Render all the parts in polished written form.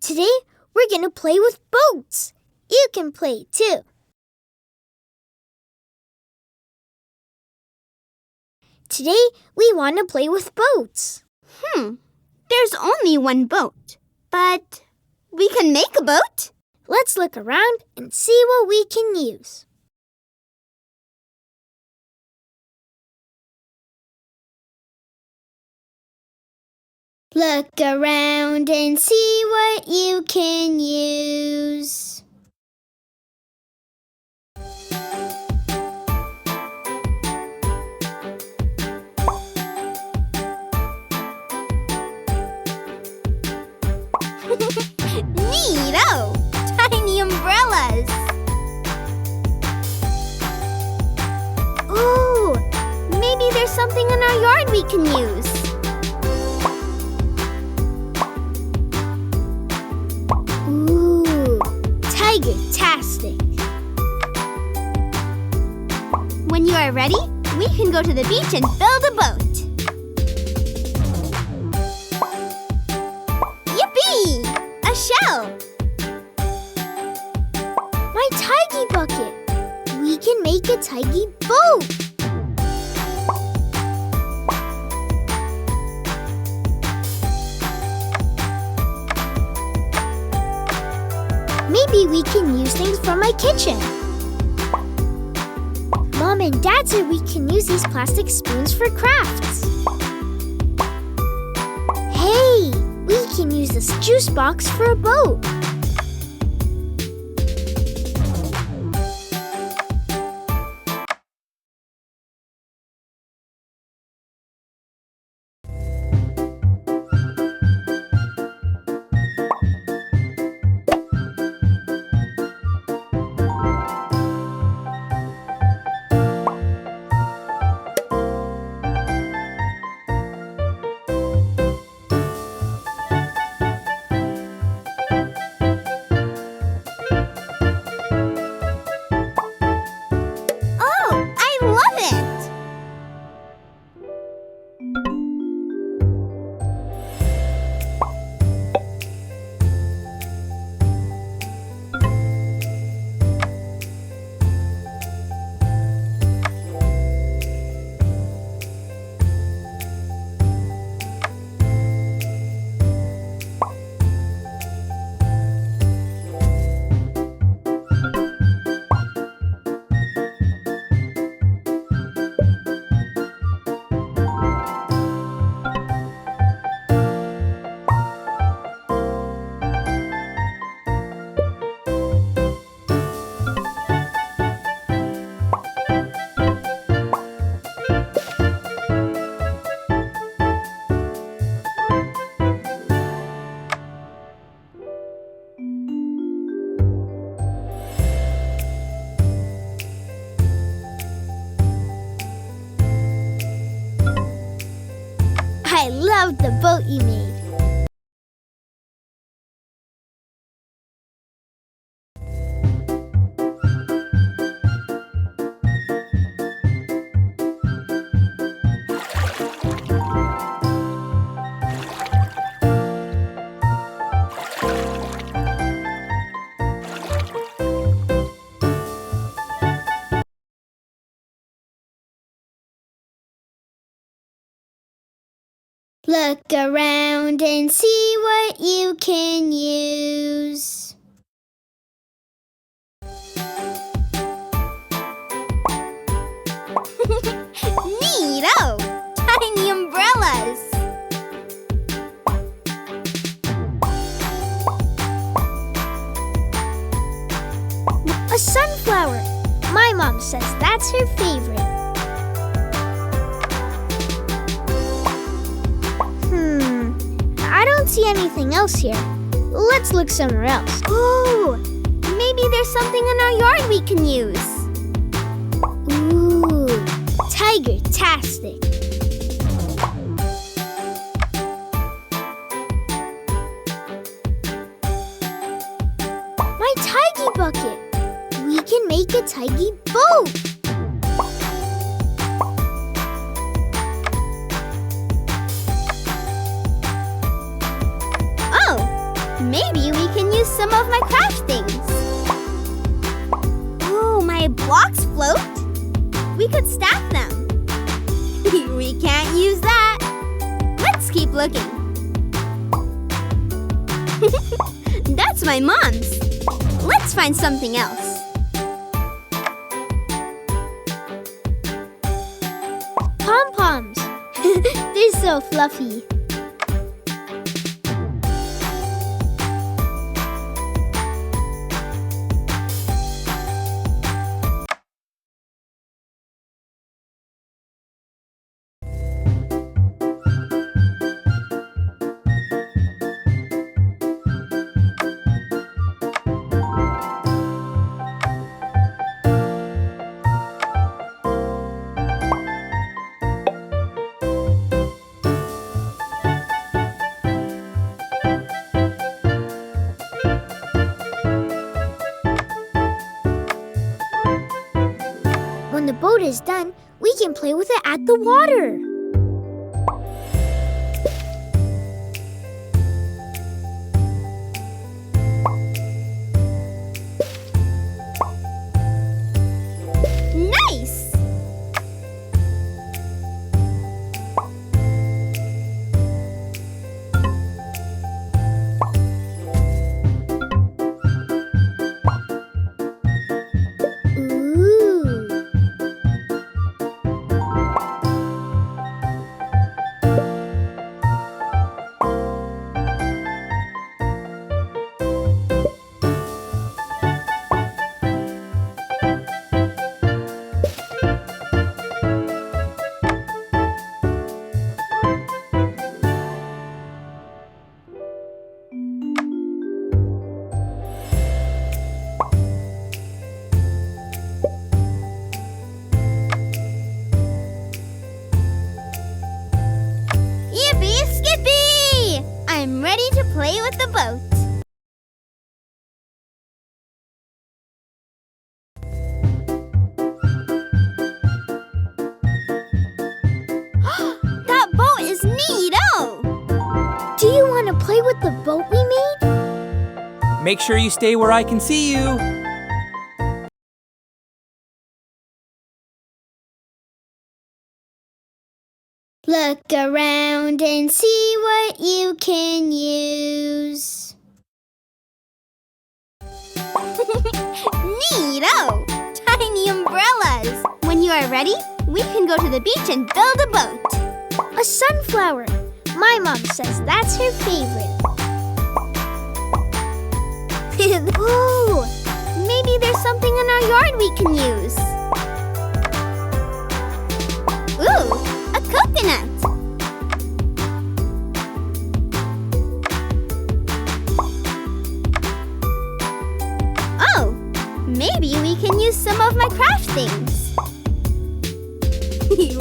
Today, we're going to play with boats. You can play too. Today, we want to play with boats. There's only one boat, but we can make a boat? Let's look around and see what we can use. Look around and see what you can use. Neato! Tiny umbrellas! Ooh! Maybe there's something in our yard we can use. Ooh! Tiger-tastic! When you are ready, we can go to the beach and build a boat. Yippee! A shell! My Tiggy bucket! We can make a Tiggy boat! Maybe we can use things from my kitchen. Mom and Dad said we can use these plastic spoons for crafts. Hey, we can use this juice box for a boat. I love the boat you made. Look around and see what you can use. Neato! Tiny umbrellas! A sunflower. My mom says that's her favorite. I don't see anything else here. Let's look somewhere else. Ooh! Maybe there's something in our yard we can use. Ooh! Tiger-tastic! My Tiggy bucket! We can make a Tiggy boat! Maybe we some of my craft things. Oh, my blocks float. We could stack them. We can't use that. Let's keep looking. That's my mom's. Let's find something else. Pom-poms. They're so fluffy. When the boat is done, we can play with it at the water. Nice! Ooh. Yippee skippy! I'm ready to play with the boat. That boat is neato! Do you want to play with the boat we made? Make sure you stay where I can see you. Look around and see what you can use. Neato! Tiny umbrellas! When you are ready, we can go to the beach and build a boat. A sunflower. My mom says that's her favorite. Ooh! Maybe there's something in our yard we can use. Ooh! A coconut! Oh! Maybe we can use some of my craft things.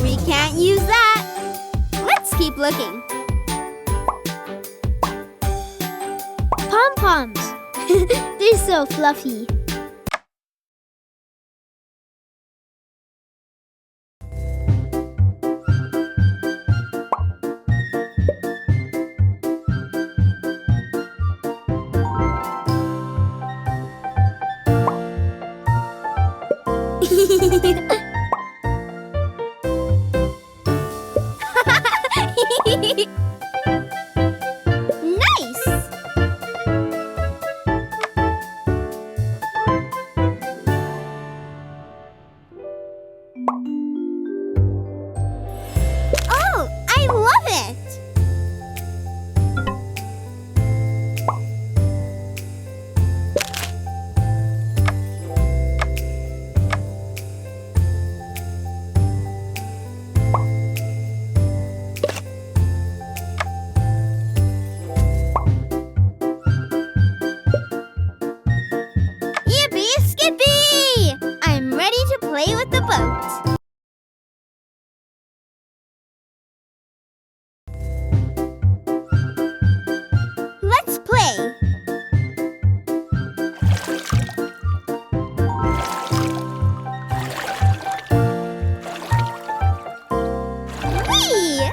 We can't use that. Let's keep looking. Pom-poms. They're so fluffy. Nice! Oh, I love it! Yippee skippy! I'm ready to play with the boat. Let's play. Whee!